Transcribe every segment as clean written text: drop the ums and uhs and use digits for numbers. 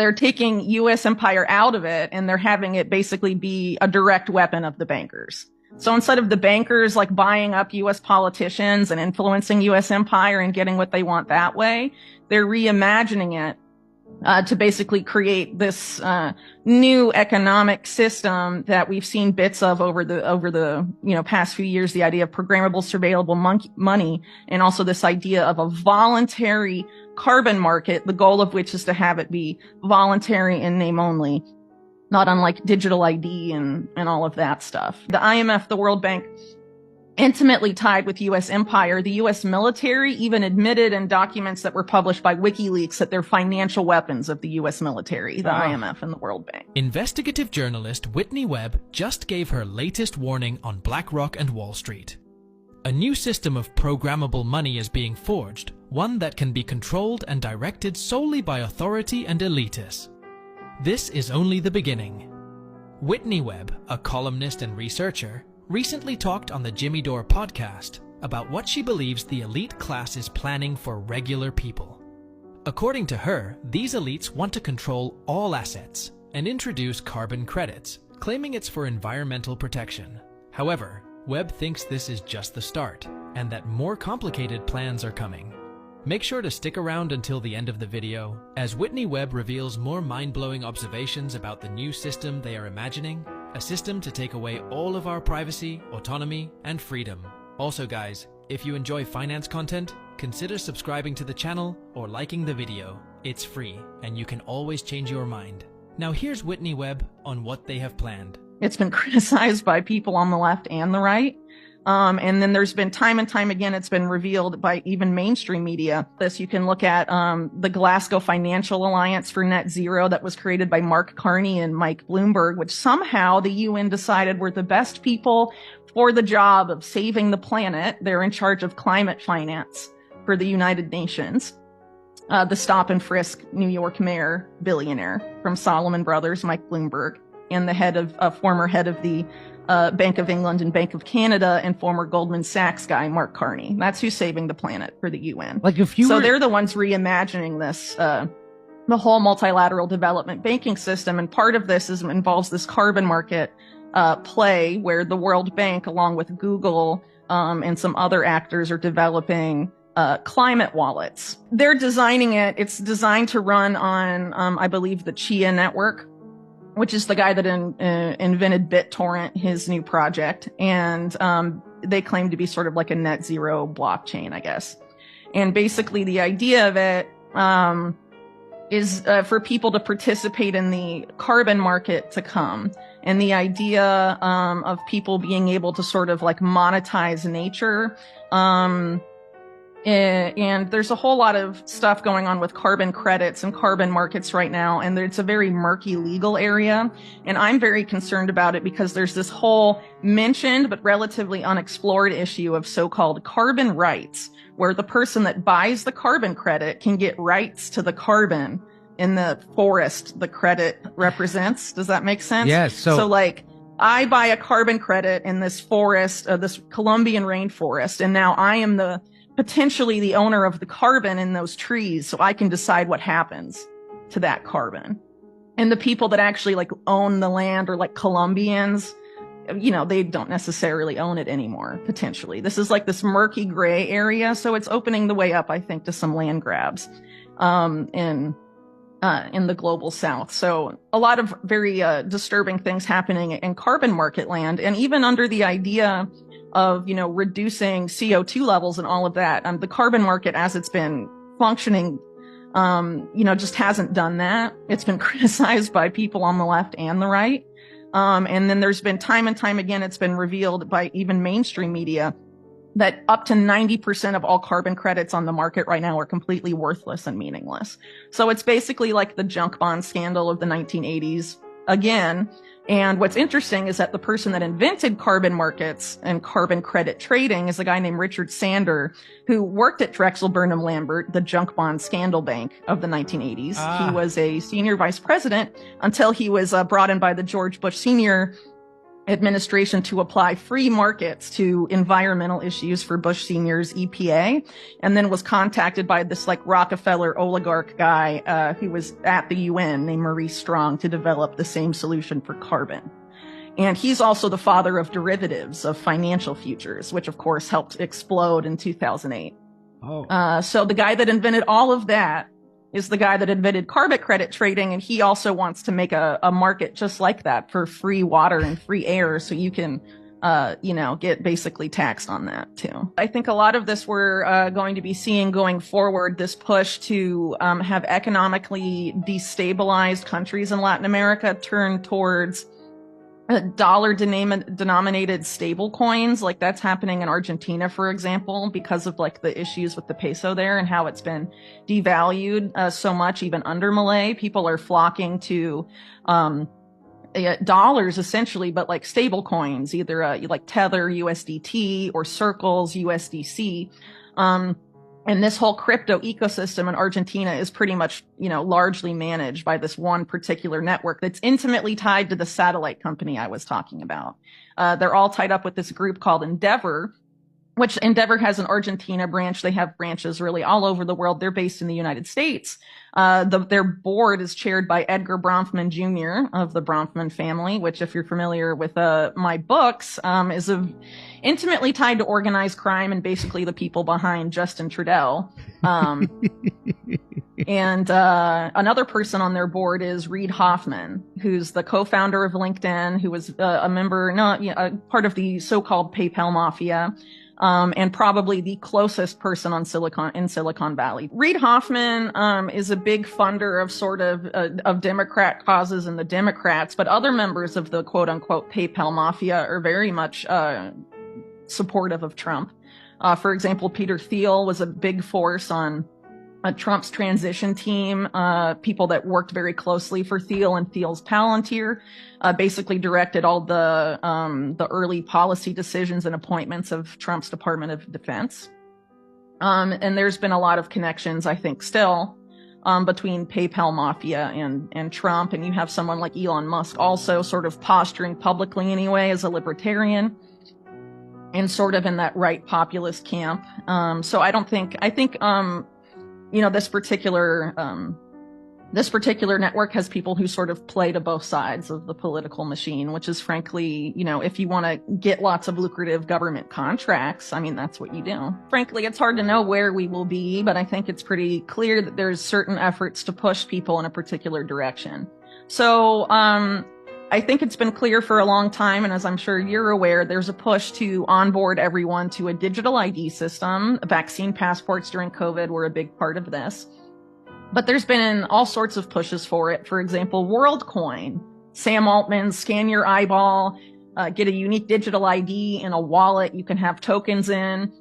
They're taking U.S. empire out of it, and they're having it basically be a direct weapon of the bankers. So instead of the bankers like buying up U.S. politicians and influencing U.S. empire and getting what they want that way, they're reimagining it to basically create this new economic system that we've seen bits of over the past few years. The idea of programmable, surveillable money, and also this idea of a voluntary carbon market, the goal of which is to have it be voluntary in name only, not unlike digital ID and all of that stuff. The IMF, the World Bank, intimately tied with U.S. empire. The U.S. military even admitted in documents that were published by WikiLeaks that they're financial weapons of the U.S. military, the IMF and the World Bank. Investigative journalist Whitney Webb just gave her latest warning on BlackRock and Wall Street. A new system of programmable money is being forged, one that can be controlled and directed solely by authority and elitists. This is only the beginning. Whitney Webb, a columnist and researcher, recently talked on the Jimmy Dore podcast about what she believes the elite class is planning for regular people. According to her, these elites want to control all assets and introduce carbon credits, claiming it's for environmental protection. However, Webb thinks this is just the start and that more complicated plans are coming. Make sure to stick around until the end of the video, as Whitney Webb reveals more mind-blowing observations about the new system they are imagining, a system to take away all of our privacy, autonomy, and freedom. Also guys, if you enjoy finance content, consider subscribing to the channel or liking the video. It's free, and you can always change your mind. Now here's Whitney Webb on what they have planned. It's been criticized by people on the left and the right. And then there's been time and time again, it's been revealed by even mainstream media. This, you can look at the Glasgow Financial Alliance for Net Zero that was created by Mark Carney and Mike Bloomberg, which somehow the UN decided were the best people for the job of saving the planet. They're in charge of climate finance for the United Nations. The stop and frisk New York mayor billionaire from Salomon Brothers, Mike Bloomberg, and the former head of the Bank of England and Bank of Canada and former Goldman Sachs guy, Mark Carney. That's who's saving the planet for the UN. They're the ones reimagining this, the whole multilateral development banking system. And part of this involves this carbon market play where the World Bank, along with Google and some other actors, are developing climate wallets. They're designing it. It's designed to run on, I believe, the Chia network, which is the guy that invented BitTorrent, his new project. And they claim to be sort of like a net zero blockchain, I guess. And basically the idea of it is for people to participate in the carbon market to come. And the idea of people being able to sort of like monetize nature. And there's a whole lot of stuff going on with carbon credits and carbon markets right now, and it's a very murky legal area. And I'm very concerned about it because there's this whole mentioned but relatively unexplored issue of so-called carbon rights, where the person that buys the carbon credit can get rights to the carbon in the forest the credit represents. Does that make sense? Yes. So like, I buy a carbon credit in this forest, this Colombian rainforest, and now I am potentially the owner of the carbon in those trees, so I can decide what happens to that carbon. And the people that actually like own the land, or like Colombians, they don't necessarily own it anymore, potentially. This is like this murky gray area, so it's opening the way up, I think, to some land grabs in the global south. So a lot of very disturbing things happening in carbon market land, and even under the idea of, reducing CO2 levels and all of that. The carbon market, as it's been functioning, just hasn't done that. It's been criticized by people on the left and the right. And then there's been time and time again, it's been revealed by even mainstream media that up to 90% of all carbon credits on the market right now are completely worthless and meaningless. So it's basically like the junk bond scandal of the 1980s again. And what's interesting is that the person that invented carbon markets and carbon credit trading is a guy named Richard Sander, who worked at Drexel Burnham Lambert, the junk bond scandal bank of the 1980s. He was a senior vice president until he was brought in by the George Bush Sr. administration to apply free markets to environmental issues for Bush Sr.'s EPA, and then was contacted by this like Rockefeller oligarch guy who was at the UN named Maurice Strong to develop the same solution for carbon. And he's also the father of derivatives of financial futures, which of course helped explode in 2008. So the guy that invented all of that is the guy that invented carbon credit trading, and he also wants to make a market just like that for free water and free air, so you can, get basically taxed on that too. I think a lot of this we're going to be seeing going forward, this push to have economically destabilized countries in Latin America turn towards dollar-denominated stable coins. Like that's happening in Argentina, for example, because of like the issues with the peso there and how it's been devalued so much, even under Milei. People are flocking to dollars essentially, but like stable coins, either like Tether USDT or Circles USDC. And this whole crypto ecosystem in Argentina is pretty much, largely managed by this one particular network that's intimately tied to the satellite company I was talking about. They're all tied up with this group called Endeavor, which Endeavor has an Argentina branch. They have branches really all over the world. They're based in the United States. Their board is chaired by Edgar Bronfman Jr. of the Bronfman family, which, if you're familiar with my books, is intimately tied to organized crime and basically the people behind Justin Trudeau. And another person on their board is Reid Hoffman, who's the co-founder of LinkedIn, who was a member, part of the so-called PayPal mafia. And probably the closest person in Silicon Valley. Reid Hoffman is a big funder of sort of Democrat causes and the Democrats, but other members of the quote unquote PayPal mafia are very much supportive of Trump. For example, Peter Thiel was a big force on Trump's transition team. People that worked very closely for Thiel and Thiel's Palantir basically directed all the early policy decisions and appointments of Trump's Department of Defense. And there's been a lot of connections, I think, still between PayPal mafia and Trump. And you have someone like Elon Musk also sort of posturing publicly anyway as a libertarian and sort of in that right populist camp. So I think this particular network has people who sort of play to both sides of the political machine, which is frankly, if you want to get lots of lucrative government contracts, that's what you do. Frankly, it's hard to know where we will be, but I think it's pretty clear that there's certain efforts to push people in a particular direction. So, I think it's been clear for a long time, and as I'm sure you're aware, there's a push to onboard everyone to a digital ID system. Vaccine passports during COVID were a big part of this. But there's been all sorts of pushes for it. For example, WorldCoin. Sam Altman, scan your eyeball, get a unique digital ID in a wallet you can have tokens in.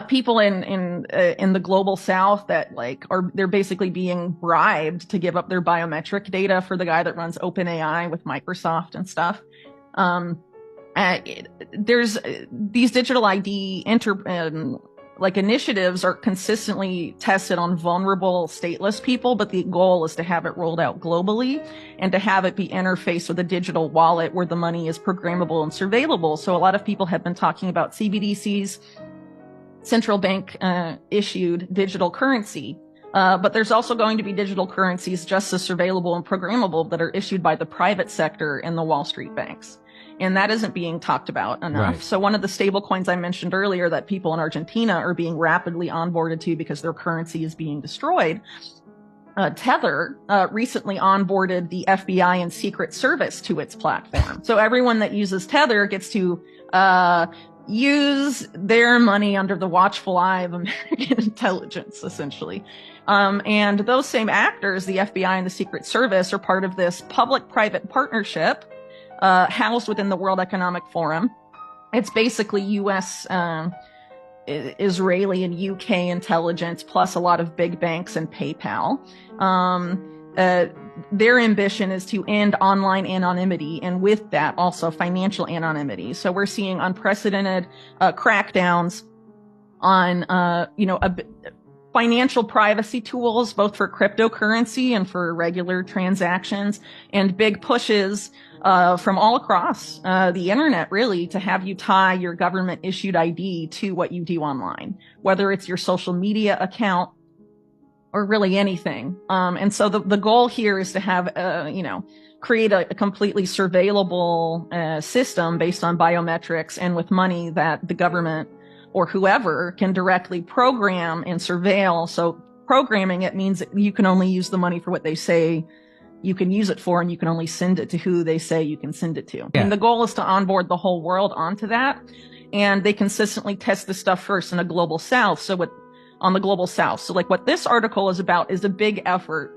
People in the global south that they're basically being bribed to give up their biometric data for the guy that runs OpenAI with Microsoft and stuff. There's these digital ID initiatives are consistently tested on vulnerable stateless people, but the goal is to have it rolled out globally and to have it be interfaced with a digital wallet where the money is programmable and surveillable. So a lot of people have been talking about CBDCs, central bank issued digital currency. But there's also going to be digital currencies just as surveillable and programmable that are issued by the private sector and the Wall Street banks. And that isn't being talked about enough. Right. So one of the stable coins I mentioned earlier that people in Argentina are being rapidly onboarded to because their currency is being destroyed, Tether recently onboarded the FBI and Secret Service to its platform. So everyone that uses Tether gets to use their money under the watchful eye of American intelligence, essentially. And those same actors, the FBI and the Secret Service, are part of this public-private partnership housed within the World Economic Forum. It's basically U.S., Israeli, and UK intelligence, plus a lot of big banks and PayPal. Their ambition is to end online anonymity, and with that, also financial anonymity. So we're seeing unprecedented crackdowns on, financial privacy tools, both for cryptocurrency and for regular transactions, and big pushes from all across the internet, really, to have you tie your government issued ID to what you do online, whether it's your social media account or really anything. And so the goal here is to have, create a completely surveillable system based on biometrics and with money that the government or whoever can directly program and surveil. So programming it means that you can only use the money for what they say you can use it for, and you can only send it to who they say you can send it to. Yeah. And the goal is to onboard the whole world onto that. And they consistently test this stuff first in a global south. On the global south. So like what this article is about is a big effort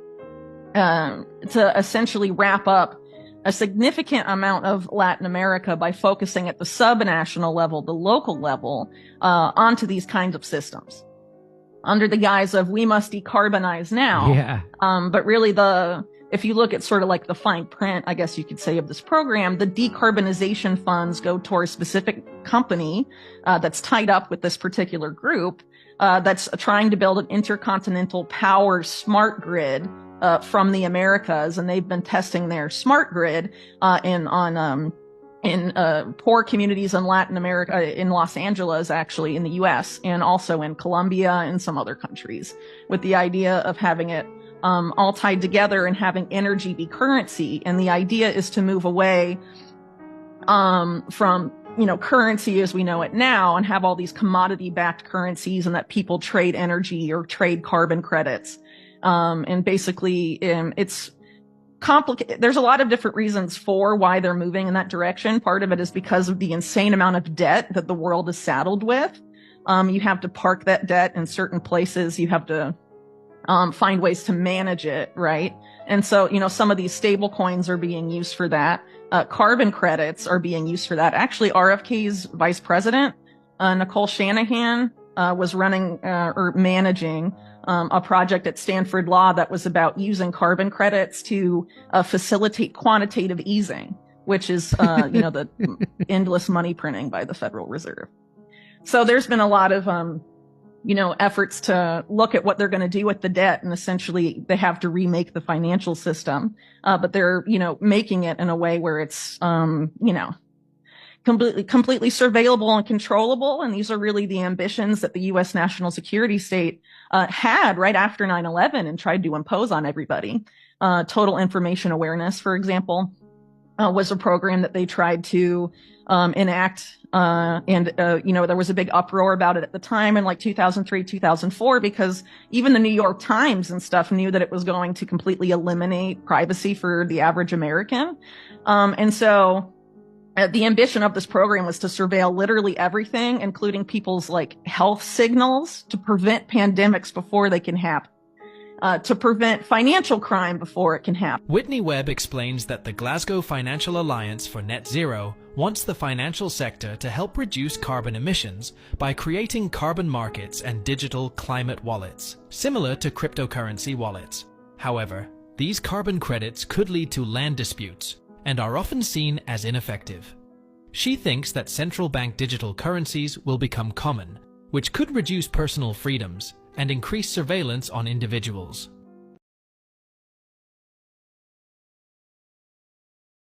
to essentially wrap up a significant amount of Latin America by focusing at the subnational level, the local level, onto these kinds of systems under the guise of we must decarbonize now. Yeah. But really if you look at sort of like the fine print, I guess you could say, of this program, the decarbonization funds go toward a specific company that's tied up with this particular group that's trying to build an intercontinental power smart grid from the Americas, and they've been testing their smart grid in poor communities in Latin America, in Los Angeles, actually, in the U.S., and also in Colombia and some other countries, with the idea of having it all tied together and having energy be currency. And the idea is to move away from currency as we know it now, and have all these commodity-backed currencies, and that people trade energy or trade carbon credits. And basically, it's complicated. There's a lot of different reasons for why they're moving in that direction. Part of it is because of the insane amount of debt that the world is saddled with. You have to park that debt in certain places. You have to find ways to manage it, right? And so, some of these stable coins are being used for that. Carbon credits are being used for that. Actually, RFK's vice president, Nicole Shanahan, was running or managing a project at Stanford Law that was about using carbon credits to facilitate quantitative easing, which is, the endless money printing by the Federal Reserve. So there's been a lot of, efforts to look at what they're going to do with the debt, and essentially they have to remake the financial system. But they're, making it in a way where it's, completely surveillable and controllable. And these are really the ambitions that the U.S. national security state had right after 9/11 and tried to impose on everybody. Total information awareness, for example, was a program that they tried to enact. There was a big uproar about it at the time in like 2003, 2004, because even the New York Times and stuff knew that it was going to completely eliminate privacy for the average American. And so the ambition of this program was to surveil literally everything, including people's like health signals, to prevent pandemics before they can happen. To prevent financial crime before it can happen. Whitney Webb explains that the Glasgow Financial Alliance for Net Zero wants the financial sector to help reduce carbon emissions by creating carbon markets and digital climate wallets, similar to cryptocurrency wallets. However, these carbon credits could lead to land disputes and are often seen as ineffective. She thinks that central bank digital currencies will become common, which could reduce personal freedoms and increase surveillance on individuals.